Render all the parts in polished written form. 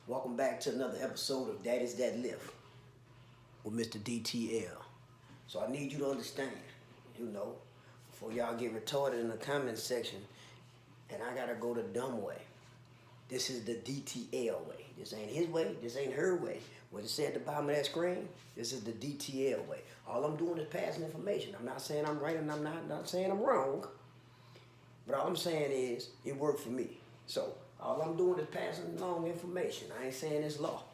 Welcome back to another episode of That Is That Lift with Mr. DTL. So I need you to understand, before y'all get retarded in the comment section, and I gotta go the dumb way. This is the DTL way. This ain't his way, this ain't her way. What it said at the bottom of that screen, this is the DTL way. All I'm doing is passing information. I'm not saying I'm right and I'm not saying I'm wrong. But all I'm saying is, it worked for me. So, all I'm doing is passing along information. I ain't saying it's law.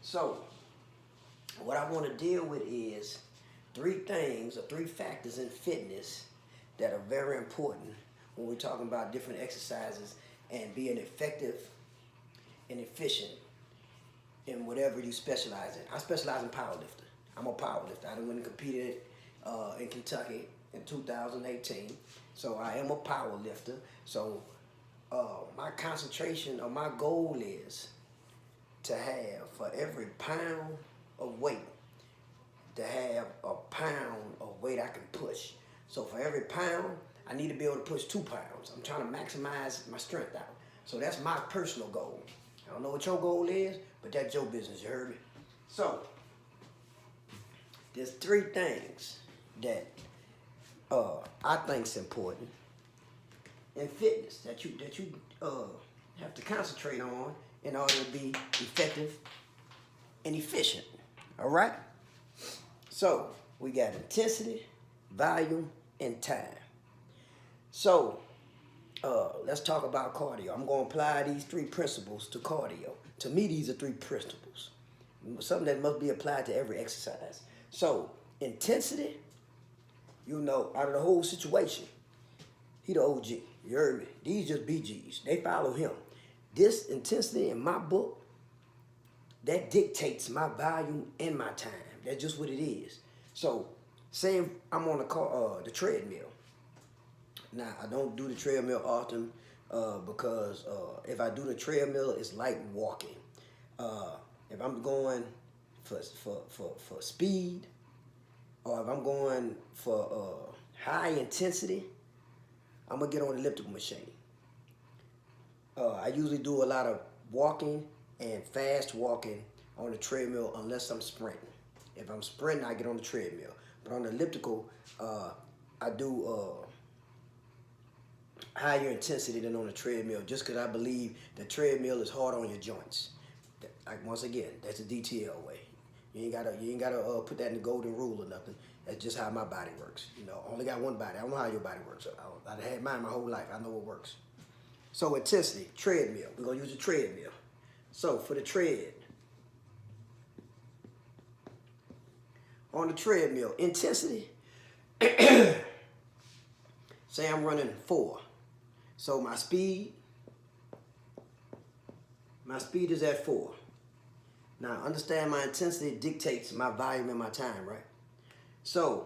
So, what I want to deal with is three things or three factors in fitness that are very important when we're talking about different exercises and being effective and efficient in whatever you specialize in. I specialize in powerlifter. I'm a powerlifter. I went and competed in Kentucky in 2018. So I am a power lifter. So my concentration or my goal is to have for every pound of weight, to have a pound of weight I can push. So for every pound, I need to be able to push 2 pounds. I'm trying to maximize my strength out. So that's my personal goal. I don't know what your goal is, but that's your business, you heard me? So there's 3 things that I think is important in fitness that you have to concentrate on in order to be effective and efficient. All right. So we got intensity, volume, and time. So let's talk about cardio. I'm going to apply these 3 principles to cardio. To me, these are 3 principles. Something that must be applied to every exercise. So intensity. Out of the whole situation, he the OG. You heard me? These just BGs. They follow him. This intensity in my book, that dictates my volume and my time. That's just what it is. So, say I'm on the treadmill. Now, I don't do the treadmill often because if I do the treadmill, it's like walking. If I'm going for speed, or if I'm going for high intensity, I'm going to get on the elliptical machine. I usually do a lot of walking and fast walking on the treadmill unless I'm sprinting. If I'm sprinting, I get on the treadmill. But on the elliptical, I do higher intensity than on the treadmill just because I believe the treadmill is hard on your joints. Once again, that's the DTL way. You ain't gotta put that in the golden rule or nothing. That's just how my body works. I only got one body. I don't know how your body works. I've had mine my whole life. I know it works. So intensity, treadmill. We're gonna use the treadmill. So for the tread, on the treadmill, intensity. Say I'm running 4. So my speed is at 4. Now, understand my intensity dictates my volume and my time, right? So,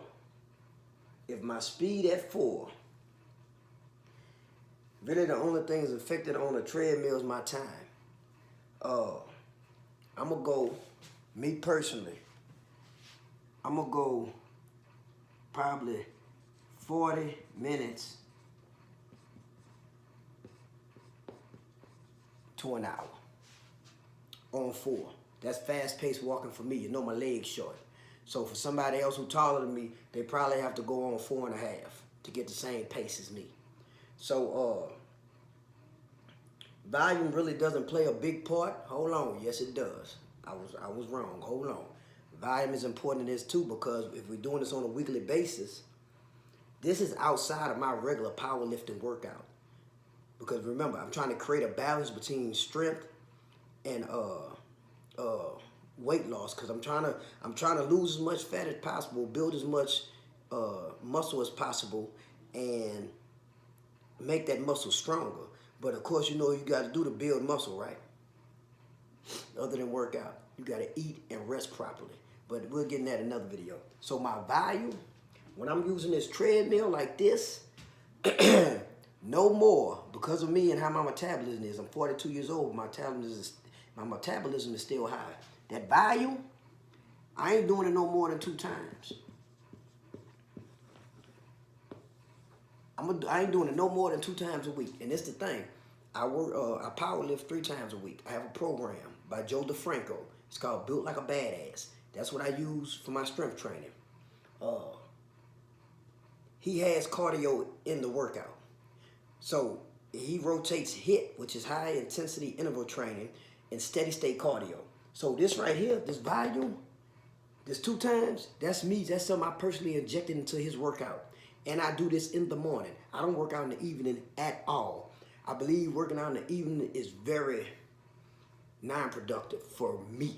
if my speed at 4, really the only thing that's affected on the treadmill is my time. I'm going to go, me personally, I'm going to go probably 40 minutes to an hour on 4. That's fast-paced walking for me. My legs short. So for somebody else who's taller than me, they probably have to go on 4.5 to get the same pace as me. So volume really doesn't play a big part. Hold on. Yes, it does. I was wrong. Hold on. Volume is important in this too because if we're doing this on a weekly basis, this is outside of my regular powerlifting workout. Because remember, I'm trying to create a balance between strength and weight loss because I'm trying to lose as much fat as possible, build as much muscle as possible, and make that muscle stronger. But of course, you got to do to build muscle, right? Other than work out, you got to eat and rest properly. But we'll get in that in another video. So my volume, when I'm using this treadmill like this, no more, because of me and how my metabolism is. I'm 42 years old. My metabolism is still high. That volume, I ain't doing it no more than 2 times. I ain't doing it no more than 2 times a week. And it's the thing. I power lift 3 times a week. I have a program by Joe DeFranco. It's called Built Like a Badass. That's what I use for my strength training. He has cardio in the workout. So he rotates HIIT, which is high intensity interval training, and steady state cardio. So this right here, this volume, this 2 times, that's me. That's something I personally injected into his workout. And I do this in the morning. I don't work out in the evening at all. I believe working out in the evening is very non-productive for me.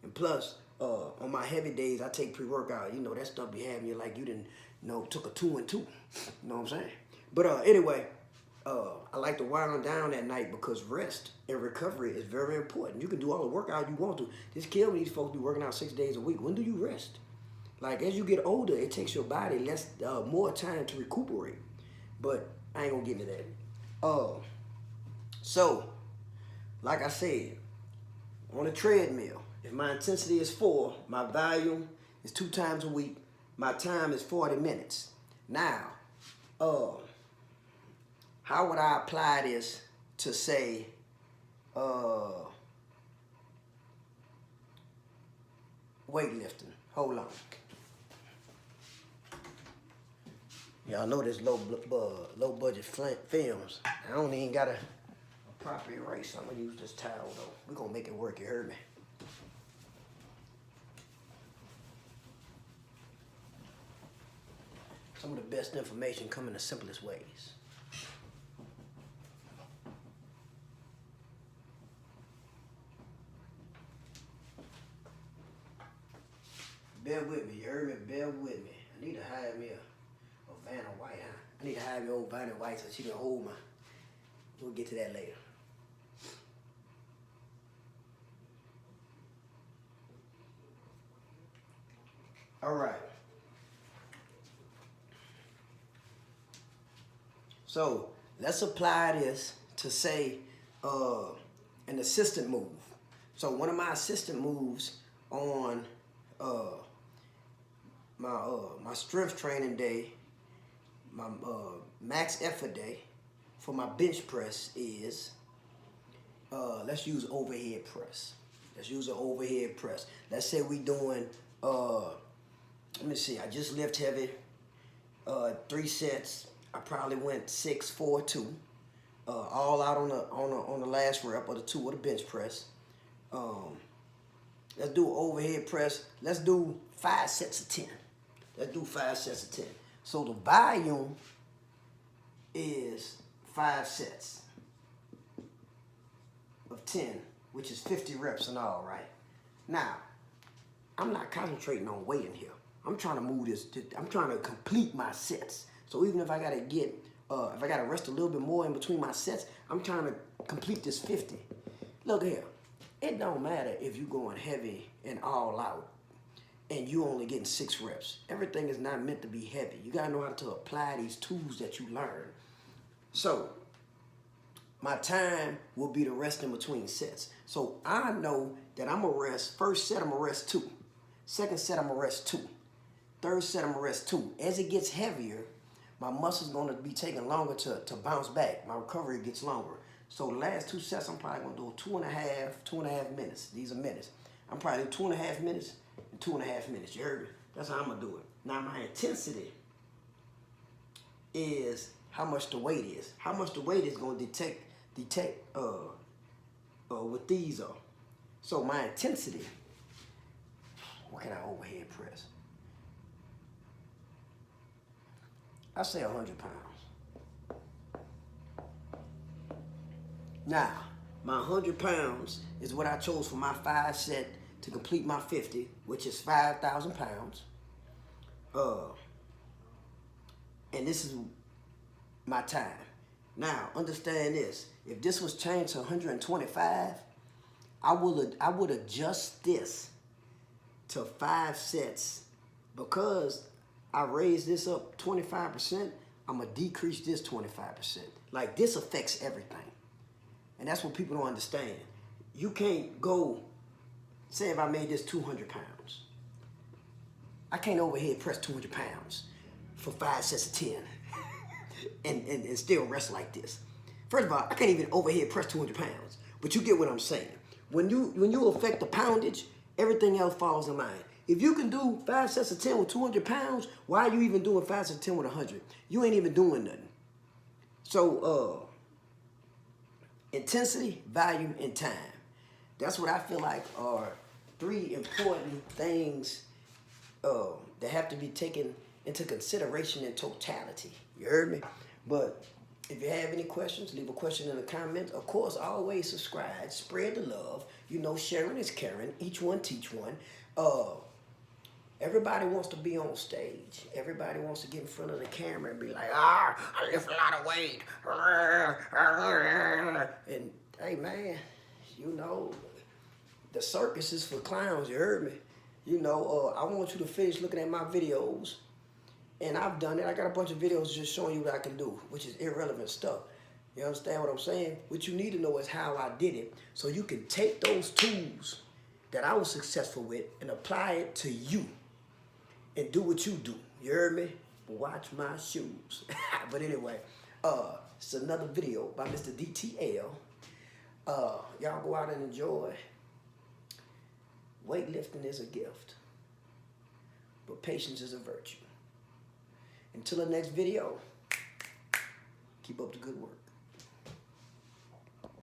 And plus, on my heavy days, I take pre-workout. You know, that stuff be having you like you didn't took a 2 and 2. You know what I'm saying? But anyway, I like to wind down at night because rest and recovery is very important. You can do all the workout you want to. This kills me, these folks be working out 6 days a week. When do you rest? Like, as you get older, it takes your body more time to recuperate. But I ain't gonna get into that. So, like I said, on a treadmill, if my intensity is 4, my volume is 2 times a week, my time is 40 minutes. Now, how would I apply this to say, weightlifting? Hold on. Y'all know this low budget films. I don't even got a proper erase. I'm gonna use this towel though. We're gonna make it work, you heard me? Some of the best information come in the simplest ways. Bear with me, you heard me? Bear with me. I need to hire me a Vanna White, huh? I need to hire me old Vanna White so she can hold my... We'll get to that later. All right. So let's apply this to say an assistant move. So one of my assistant moves on my strength training day, my max effort day for my bench press is, let's use overhead press. Let's use an overhead press. Let's say we doing, let me see, I just lift heavy, 3 sets. I probably went 6, 4, 2, all out on the last rep or the 2 of the bench press. Let's do overhead press. Let's do 5 sets of 10. Let's do 5 sets of 10. So the volume is 5 sets of 10, which is 50 reps in all, right? Now, I'm not concentrating on weight in here. I'm trying to move this, I'm trying to complete my sets. So even if I gotta get, if I gotta rest a little bit more in between my sets, I'm trying to complete this 50. Look here, it don't matter if you're going heavy and all out and you only getting 6 reps. Everything is not meant to be heavy. You gotta know how to apply these tools that you learn. So my time will be the rest in between sets. So I know that I'm gonna rest, first set I'm gonna rest 2. Second set I'm gonna rest 2. Third set I'm gonna rest 2. As it gets heavier, my muscle's gonna be taking longer to bounce back. My recovery gets longer. So the last 2 sets, I'm probably gonna do 2.5 minutes. These are minutes. I'm probably do 2.5 minutes and 2.5 minutes. You heard me? That's how I'm gonna do it. Now my intensity is how much the weight is. How much the weight is gonna detect what these are. So my intensity, what can I overhead press? I say 100 pounds. Now, my 100 pounds is what I chose for my 5 set to complete my 50, which is 5,000 pounds. And this is my time. Now, understand this. If this was changed to 125, I would adjust this to 5 sets because I raised this up 25%, I'm gonna decrease this 25%. Like, this affects everything. And that's what people don't understand. You can't go, say if I made this 200 pounds. I can't overhead press 200 pounds for 5 sets of 10 and still rest like this. First of all, I can't even overhead press 200 pounds, but you get what I'm saying. When you affect the poundage, everything else falls in line. If you can do 5 sets of 10 with 200 pounds, why are you even doing 5 sets of 10 with 100? You ain't even doing nothing. So, intensity, volume, and time. That's what I feel like are 3 important things that have to be taken into consideration in totality. You heard me? But if you have any questions, leave a question in the comments. Of course, always subscribe, spread the love. You know, sharing is caring. Each one teach one. Everybody wants to be on stage. Everybody wants to get in front of the camera and be like, I lift a lot of weight. And hey, man, you know, the circus is for clowns. You heard me? You know, I want you to finish looking at my videos. And I've done it. I got a bunch of videos just showing you what I can do, which is irrelevant stuff. You understand what I'm saying? What you need to know is how I did it, so you can take those tools that I was successful with and apply it to you and do what you do. You heard me? Watch my shoes. But anyway, it's another video by Mr. DTL. Y'all go out and enjoy. Weightlifting is a gift, but patience is a virtue. Until the next video, keep up the good work.